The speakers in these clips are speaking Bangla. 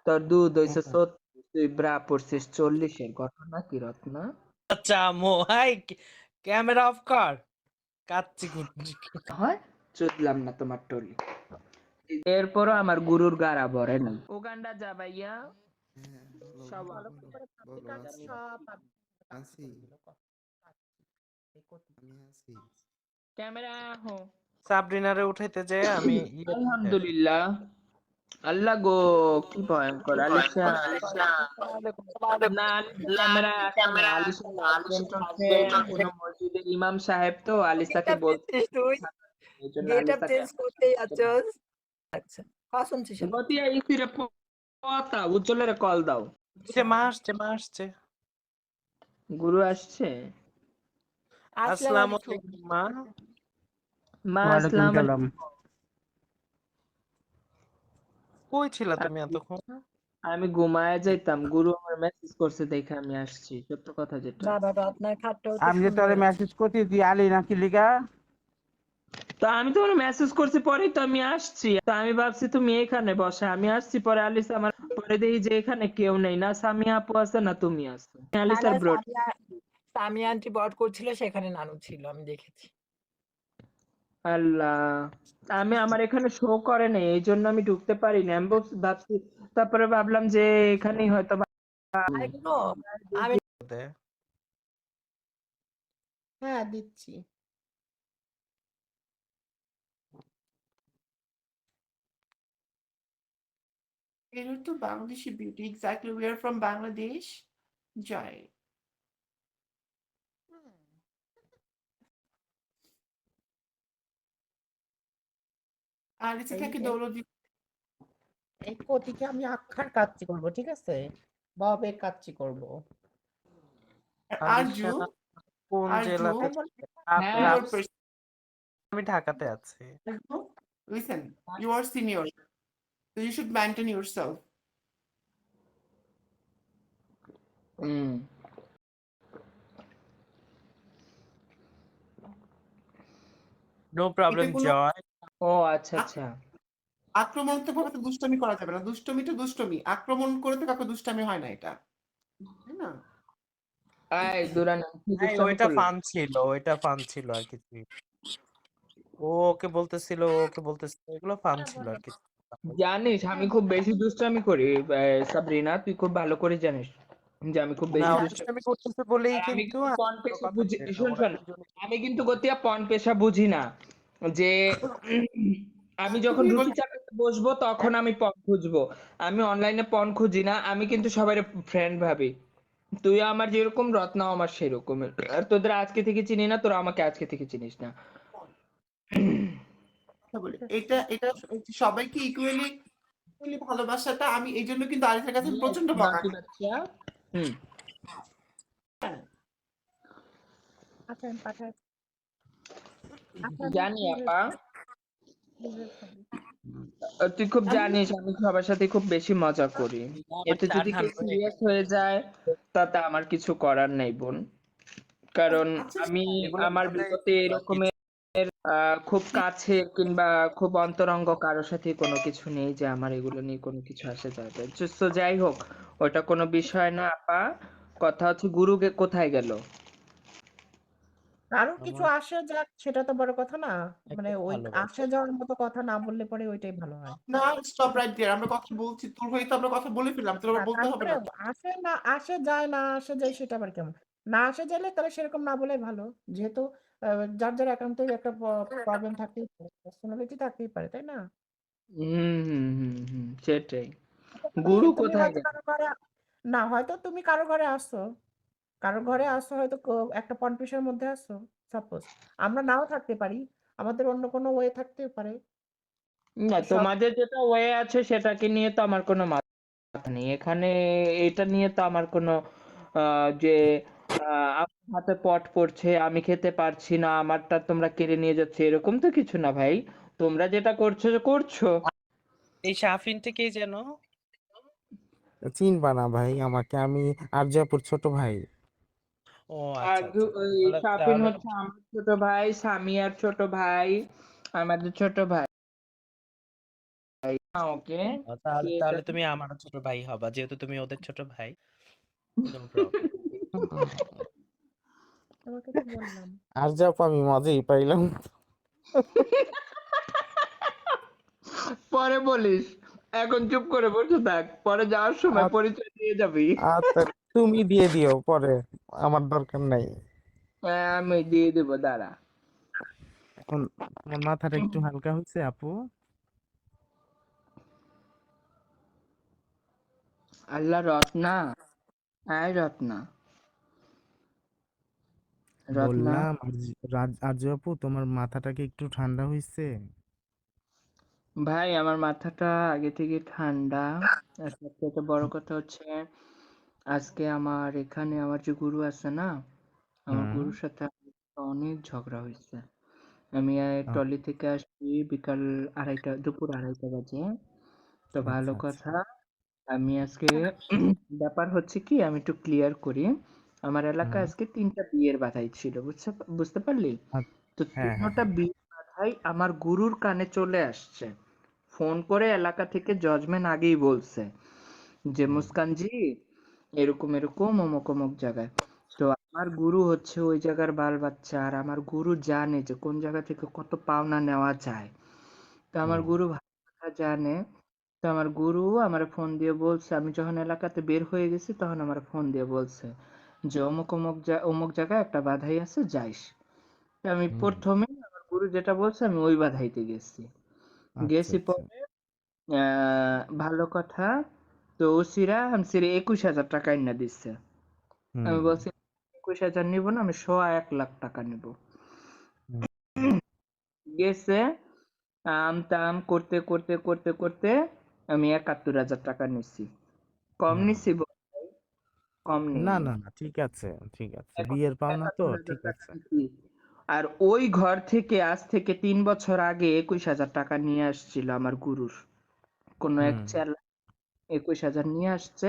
তোর দুধ হইছে 36, তুই ব্রা পড়ছিস 40-এর, ঘটনা কি রত্না? আচ্ছা আম্মু, হাই ক্যামেরা অফ কর, কাচ্চি কুচ্চি। হয় চুদলাম না তোমার টলি। এরপরও আমার গুরুর গাড়া ভরে নাই। উগান্ডা যা ভাইয়া। হ্যাঁ, বলো সব বলো আমি বলো বলো, আছি আছি আমি আছি। ক্যামেরা হো। সাবরিনারে উঠাইতে যে আমি আলহামদুলিল্লাহ। আল্লাহ গো, কি ভয়ঙ্কর আলিশা। না আলিশা ক্যামেরা আসে না, আলিশা হাজবেন্ড হচ্ছে কোনো মসজিদের ইমাম সাহেব, তো আলিশাকে বলতে এই জন্য আলিশা গতিয়া ইসিরে পতা উজ্জ্বলের কল দাও। মা আসছে। গুরু আসছে। আসসালামু আলাইকুম মা। মা ওয়ালাইকুম আসসালাম সালাম। কই ছিলা তুমি এতক্ষণ? আমি ঘুমায় যাইতাম, গুরু আমার মেসেজ করছে দেখে আমি আসছি, সত্য কথা যেটা। আমি যে তোরে মেসেজ করছি তুই আলি নাকি লিগা? তো আমি তোমার মেসেজ করছি পরেই তো আমি আসছি, তো আমি ভাবছি তুমি এখানে বসে, আমি আসছি পরে আলিসা আমার পরে দেখি যে এখানে কেউ নেই, না সামিয়া আপু আছে না তুমি আছো। আলিসার ব্রো। সামিয়া আন্টি বট করছিল, সেখানে নানু ছিল, আমি দেখেছি। আল্লাহ, আমি আমার এখানে শো করে নেই, এই জন্য আমি ঢুকতে পারিনি। আমি ভাবছি, তারপরে ভাবলাম যে এখানেই হয়তো আমি হ্যাঁ দিচ্ছি। You're to Bangladeshi beauty. Exactly. We are from Bangladesh. Jai. আর এটাকে দৌড় দি। এই কতিকে আমি আখার কাচ্চি করবো, ঠিক আছে, ববের কাচ্চি করবো। আরজু কোন জেলাতে? আমি ঢাকাতে আছি। Listen, you are senior, so you should maintain yourself. No problem Joy. ও আচ্ছা আচ্ছা। আক্রমণাত্মকভাবে তো দুষ্টমি করা যাবে না, দুষ্টমি তো দুষ্টমি, আক্রমণ করে তো কাউকে দুষ্টামি হয় না, এটা তাই না? এই দুরান ওইটা ফান ছিল আর কিছু। ওকে বলতেছিল এগুলো ফান ছিল আর কি। জানিস আমি খুব বেশি দুষ্টামি করি সাবরিনা, তুই খুব ভালো করে জানিস যে আমি খুব বেশি দুষ্টামি করতেছে বলেই আমি কিন্তু পণ পেশা বুঝি, শোন শোন, আমি কিন্তু গতিয়া পণ পেশা বুঝি না, যে আমি যখন রুটি চাকাতে বসবো তখন আমি পণ খুঁজবো, আমি অনলাইনে পণ খুঁজি না, আমি কিন্তু সবাই ফ্রেন্ড ভাবি। তুই আমার যেরকম, রত্নাও আমার সেরকম, আর তোদের আজকে থেকে চিনি না, তোরা আমাকে আজকে থেকে চিনিস না। এটা এটা সবাইকে ইকুয়ালি ভালোবাসাটা, আমি এই জন্য কিন্তু আরিফের কাছে প্রচন্ড বকা খাই। জানি আপা, তুই খুব জানিস আমি সবার সাথে খুব বেশি মজা করি, এতে যদি কেউ সিরিয়াস হয়ে যায় তাতে আমার কিছু করার নেই বোন, কারণ আমি আমার বিপদে এরকমের খুব কাছে কিংবা খুব অন্তরঙ্গ কারোর সাথে কোনো কিছু নেই যে আমার এগুলো নিয়ে কোনো কিছু আসে যাবে। তো যাই হোক, ওটা কোনো বিষয় না আপা, কথা হচ্ছে গুরুকে কোথায় গেল। কারো কিছু আসে যাক, সেটা তো বড় কথা না, মানে ওই আসে যাওয়ার মতো কথা না বললে পরে ওইটাই ভালো হয়। না স্টপ রাইট দেয়ার, আমরা কথা বলছি, তোর হয়ে তো আমরা কথা বলে ফেললাম, তোর আবার বলতে হবে না। আসে না আসে যায়, না আসে যায় সেটা আবার কেমন? না আসে যাইলে তাহলে সেরকম না বলে ভালো, যেহেতু যার যার একান্তই একটা প্রবলেম থাকতেই পারে, পার্সোনালিটি থাকতেই পারে, তাই না? সেটাই। তুমি গুরু তুমি কোথায় হয়তো গেল? কারো ঘরে, না হয়তো তুমি কারো ঘরে আসছো, কারো ঘরে আসছো হয়তো একটা পনপেশার মধ্যে আসছো, সাপোজ আমরা নাও থাকতে পারি, আমাদের অন্য কোনো ওয়ে থাকতেও পারে। না, সব তোমাদের যেটা ওয়ে আছে সেটাকে নিয়ে তো আমার কোনো মাথা নেই এখানে, এটা নিয়ে তো আমার কোনো যে আমার হাতে পট পড়ছে আমি খেতে পারছি না আমারটা তোমরা কেড়ে নিয়ে যাচ্ছে, এরকম তো কিছু না ভাই, তোমরা যেটা করছো করছো। এই শাফিনটা কে যেন? চিনবা না ভাই আমাকে, আমি আরজাপুর ছোট ভাই। ও আচ্ছা শাফিন হচ্ছে আমার ছোট ভাই, সামিয়ার ছোট ভাই, আমাদের ছোট ভাই। ওকে তাহলে ঠিক তাহলে আছে। তুমি আমার ছোট ভাই হবা, যেহেতু তুমি ওদের ছোট ভাই। No problem. তোমাকে তো বললাম। আর যা আমি মজাই পাইলাম। পরে বলিস, এখন চুপ করে বসে থাক, পরে যাওয়ার সময় পরিচয় দিয়ে যাবি। আচ্ছা, তুমি দিয়ে দিও পরে, আমার দরকার নাই। হ্যাঁ, আমি দিয়ে দেবো, দাঁড়া। এখন তোমার মাথাটা একটু হালকা হচ্ছে আপু? আল্লাহ, রত্না, হ্যাঁ রত্না, রত্না। বললাম আরজু আপু, তোমার মাথাটা কি একটু ঠান্ডা হয়েছে? ভাই আমার মাথাটা আগে থেকে ঠান্ডা। আর সবথেকে বড় কথা হচ্ছে, আজকে আমার এখানে আমার যে গুরু আছে না, আমার হুম। গুরুর সাথে অনেক ঝগড়া হয়েছে। আমি আ- টলি থেকে আসছি বিকাল দুপুর 2:30 বাজে। তো ভালো আচ্ছা আচ্ছা। কথা, আমি আজকে ব্যাপার হচ্ছে কি, আমি একটু ক্লিয়ার করি। আমার এলাকায় হুম। আজকে 3টা বিয়ের বাধাই ছিল, বুঝতে পারলি? আ- তো হ্যাঁ হ্যাঁ 3টা হ্যাঁ। বিয়ের বাধাই আমার গুরুর কানে চলে আসছে। ফোন করে এলাকা থেকে জজমেন্ট আগেই বলছে যে হুম। মুস্কান জি, এরকম এরকম অমুক অমুক জায়গায়। তো আমার গুরু হচ্ছে ওই জায়গার বাল বাচ্চা, আর আমার গুরু জানে যে কোন জায়গা থেকে কত পাওনা নেওয়া যায়। তো আমার হুম। গুরু ভালো কথা জানে। তো আমার গুরু আমার ফোন দিয়ে বলছে, আমি যখন এলাকাতে বের হয়ে গেছি তখন আমার ফোন দিয়ে বলছে যে অমুক অমুক অমুক জায়গায় একটা বাধাই আছে, যাইস। তো আমি হুম। প্রথমে আমার গুরু যেটা বলছে আমি ওই বাধাইতে গেছি। আচ্ছা গেছি আচ্ছা। পরে ভালো কথা, তো ওসিরা হামসিরে 21,000 টাকা এনে দিচ্ছে। আমি হুম। বলছি 21,000 নিব না, আমি 1,50,000 টাকা নিব। হুম। গেছে, আম টাম করতে করতে করতে করতে আমি 71,000 টাকা নিছি। কম হুম। নিছি ভাই, কম না নেইনি। না না, ঠিক আছে ঠিক আছে, এখন বিয়ের পাওনা তো, একাত্তর হাজার ঠিক টাকা আছে। নিছি। আর ওই ঘর থেকে আজ থেকে 3 বছর আগে 21,000 টাকা নিয়ে আসছিল আমার গুরুর কোনো এক হুম। চেলা, 21,000 নিয়ে আসছে।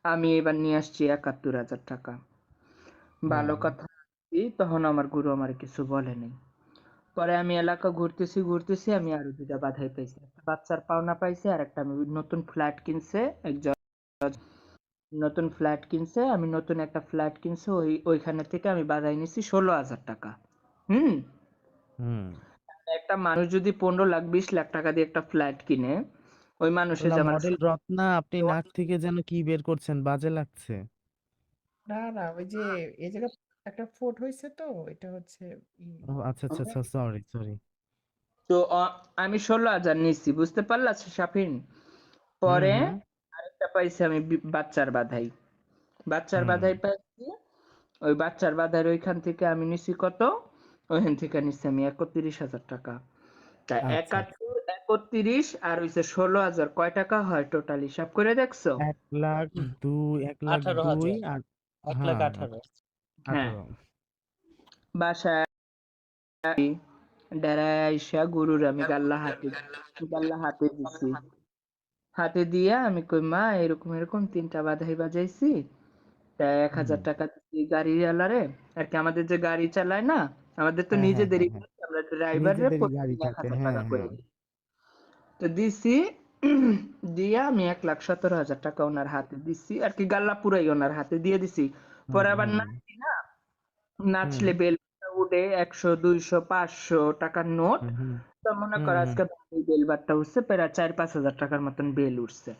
আমি এবার নিয়ে আসছি 71,000 টাকা। ভালো হুম। কথা, তখন আমার গুরু আমার কিছু বলেনি। পরে আমি এলাকা ঘুরতেছি ঘুরতেছি, আমি আরো 2টা বাধাই পাইছি, একটা বাচ্চার পাওনা পাইছি, আর একটা আমি নতুন ফ্ল্যাট কিনছে একজন, নতুন ফ্ল্যাট কিনছে, আমি নতুন একটা ফ্ল্যাট কিনছে, ওইখানে থেকে আমি বাধাই নিছি 16,000 টাকা। হুম। হুম। একটা মানুষ যদি 15 লাখ 20 লাখ টাকা দিয়ে একটা ফ্ল্যাট কিনে, ওই মানুষের আল্লাহ, যে আমার মডেল রত্না, আপনি নাক থেকে যেন কি বের করছেন, বাজে লাগছে। না না, ওই যে এই জায়গায় একটা ফোট হয়েছে তো, এটা হচ্ছে ও আচ্ছা আচ্ছা আচ্ছা, সরি সরি। তো আমি 16,000 নিছি, বুঝতে পারলা শাফিন? হুম পরে হুম। আরেকটা পাইছি আমি বাচ্চার বাধাই, বাচ্চার হুম। বাধাই পাইছি। ওই বাচ্চার বাধার ওইখান থেকে আমি নিছি কত, ওইখান থেকে নিছি আমি 31,000 টাকা। তা আচ্ছা আচ্ছা। 71 31 আর হইছে 16,000, কয় টাকা হয় টোটাল হিসাব করে দেখছো? 1,02,000, 1,02,000 18,000, আর 1,18,000। হ্যাঁ, হ্যাঁ, 18। বাসায় ডেরায় আইসা গুরুর আমি গাল্লা হাতে দিছি। হাতে দিয়া আমি কই মা, এরকম এরকম 3টা বাধাই বাজাইছি, তা এক হুম। হাজার টাকা দিছি গাড়িওয়ালারে। আর কি আমাদের যে গাড়ি চালায় না, আমাদের তো হ্যাঁ হ্যাঁ হ্যাঁ নিজেদেরই হ্যাঁ, গাড়ি, আমরা ড্রাইভারে নিজেদেরই গাড়ি প্রতিদিন এক থাকে, হাজার হ্যাঁ টাকা করে হ্যাঁ। দিই। তো দিছি, দিয়া আমি 1,17,000 টাকা ওনার হাতে দিছি, আর কি গাল্লা পুরাই ওনার হাতে দিয়ে দিছি। হুম পরে আবার হুম। নাচছি না, হুম নাচলে বেল উঠে 100 200 500 টাকার নোট। হুম। হুম তো মনে হুম। করো হুম আজকে বেল বারটা উঠছে প্রায় 4-5 হাজার টাকার মতন বেল উঠছে।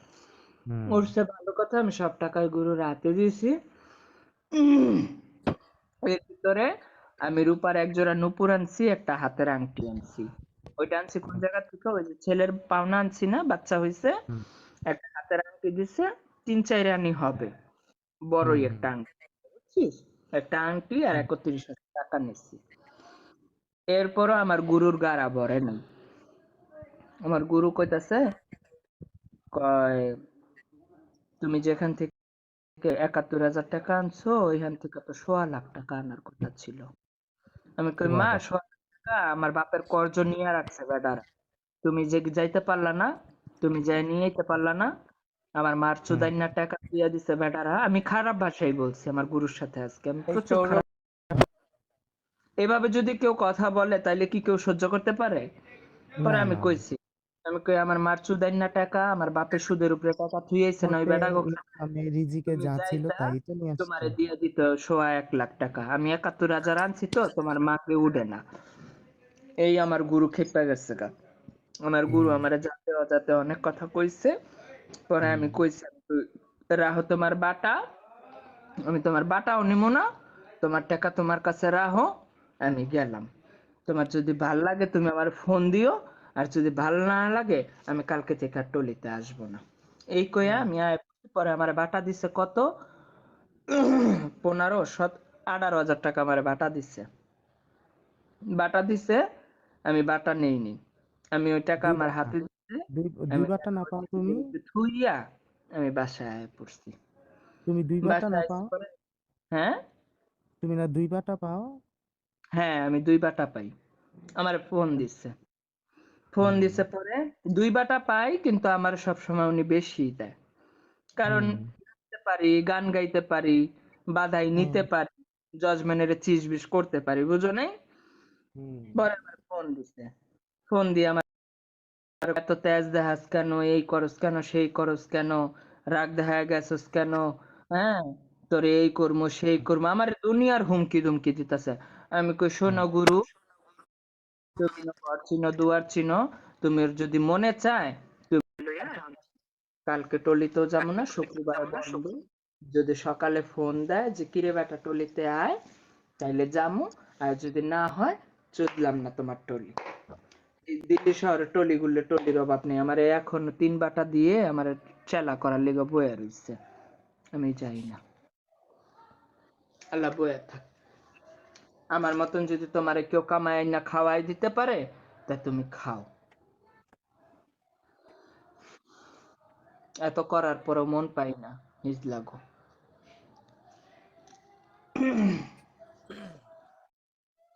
হুম। উঠছে ভালো কথা, আমি সব টাকার গুরুর হাতে দিয়েছি। এর ভিতরে আমি রূপার এক জোড়া নুপুর আনছি, একটা হাতের আংটি আনছি। ওইটা আনছি কোন জায়গা থেকে, ওই যে ছেলের পাওনা আনছি না, বাচ্চা হইছে, হুম একটা হাতের আংটি দিছে, 3-4 আনি হবে, হুম। বড়ই হুম একটা আংটি, বুঝছিস? একটা আংটি আর হুম। 31,000 টাকা নিচ্ছি। এরপরও আমার গুরুর গাড়া ভরে নাই। আমার গুরু কইতাছে, কয় তুমি যেখান থেকে 71,000 টাকা আনছো, ওইখান থেকে তো 1,00,000 টাকা আনার কথা ছিল। আমি ও কই মা, বাবা। 1,00,000 টাকা আমার বাপের কর্জ নিয়ে রাখছে বেটারা, তুমি যে যাইতে পারলা না, তুমি যাই নিয়ে যেতে পারলা না, আমার মার হুম। চুদাইনা টাকা দিয়ে দিছে বেটারা। আমি খারাপ ভাষায় বলছি আমার গুরুর সাথে, আজকে আমি এই প্রচুর সৌরভ, খারাপ। এভাবে যদি কেউ কথা বলে তাইলে কি কেউ সহ্য করতে পারে? পরে না আমি না না। কইছি আমি কই আমার মার চুদাই না টাকা, আমার বাপের সুদের উপরে টাকা থুইয়েছে না ওই ওতে বেটা আমি রিজিকে তুমি যা ছিল যাইতা তাই তো নিয়ে আসছি। তোমারে দিয়ে দিত 1.25 লাখ টাকা। আমি 71,000 আনছি তো তোমার মাকে উঠে না। এই আমার গুরু খেপে গেছে গা। আমার গুরু আমারে যাতে অজাতে অনেক কথা কইছে। পরে আমি কইছি রাহো তোমার বাটা, আমি তোমার বাটাও নিব না, তোমার টাকা তোমার কাছে রাহো, আমি গেলাম। তোমার যদি ভাল লাগে তুমি আমার ফোন দিও, আর যদি ভাল না লাগে আমি কালকে থেকে আর টলিতে আসবো না। এই কইয়া আমি পরে আমার বাটা দিছে কত 18,000 টাকা আমার বাটা দিছে। বাটা দিছে, আমি বাটা নেইনি। আমি ওই টাকা দুই আমার বাটা হাতে দিছে, দুই আমি বাটা না পাও তুমি? থুইয়া আমি বাসায় আয়া পড়ছি। তুমি 2 বাটা বাসায় না আইসা পাও? পরে হ্যাঁ তুমি না 2 বাটা পাও? হ্যাঁ আমি 2 বাটা পাই। আমার ফোন দিছে, ফোন দিছে পরে 2 বাটা পাই, কিন্তু আমার সবসময় উনি বেশি দেয়। কারণ গাইতে পারি, গান গাইতে পারি, বাধাই নিতে পারি, জজমেনের চিজবিজ করতে পারি, বুঝো নাই? পরে আমার ফোন দিছে, ফোন দিয়ে আমার এত তেজ দেখাস কেন, এই করস কেন, সেই করস কেন, রাগ দেখা গেছস কেন, হ্যাঁ তোর এই করবো সেই করবো, আমার দুনিয়ার হুমকি ধুমকি দিতেছে। আমি কই শোনো গুরু, তুমি ঘর চিনো দুয়ার চিনো, তুমি যদি মনে চায় তুমি কালকে টলিতেও যাবো না, শুক্রবার বন্ধ। যদি সকালে ফোন দেয় যে কিরে বেটা টলিতে আয়, তাইলে যামু, আর যদি না হয় চুদলাম না তোমার টলি। এই দিল্লি শহরে টলিগুলো টলির অভাব নেই। আমার এখন 3 বাটা দিয়ে আমার চেলা করার লেগে বয়ে রইছে, আমি যাই না। আল্লাহ বয়ে থাক। আমার মতন যদি তোমারে কেউ কামাই না খাওয়াই দিতে পারে, তা তুমি খাও। এত করার পরও মন পাই না, নিজ লাগো।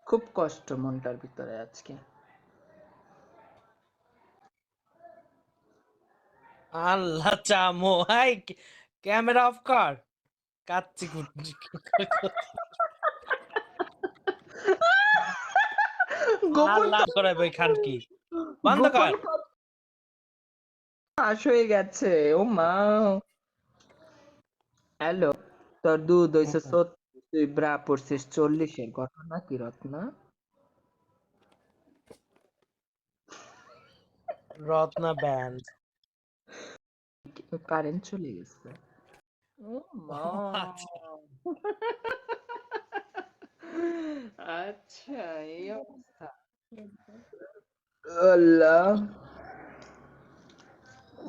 খুব কষ্ট মনটার ভিতরে আজকে। আল্লাহ চামো, হাই ক্যামেরা অফ কর, কাচ্চি গোপন আল্লাহ করে বই খান কি বন্ধ গোপন কর। কথা ফাঁস হয়ে গেছে। ও মা, হ্যালো, তোর দুধ হইছে 36, তুই ব্রা পড়ছিস 40-এর, ঘটনা কি রত্না? রত্না ব্যান্ড। কারেন্ট চলে গেছে। ও মা, আচ্ছা এই অবস্থা। আল্লাহ,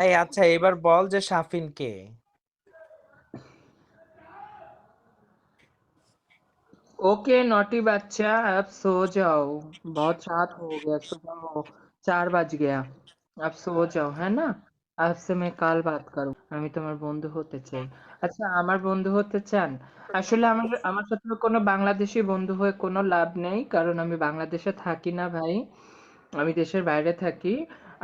এই আচ্ছা এবার বল যে শাফিন কে? ओके नॉटी बच्चा, अब सो जाओ, बहुत रात हो गया, सुबह 4 बज गया, अब सो जाओ, है ना? आपसे मैं কাল বাত করব। আমি তোমার বন্ধু হতে চাই। আচ্ছা আমার বন্ধু হতে চান? আসলে আমার আমার সাথে কোনো বাংলাদেশি বন্ধু হয়ে কোনো লাভ নেই, কারণ আমি বাংলাদেশে থাকি না ভাই, আমি দেশের বাইরে থাকি।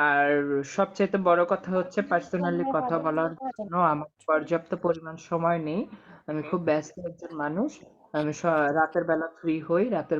আর সবচাইতে বড় কথা হচ্ছে পার্সোনালি কথা বলার জন্য আমার পর্যাপ্ত পরিমাণ সময় নেই। আমি খুব ব্যস্ত একজন মানুষ। আমি রাতের বেলা ফ্রি হই, রাতের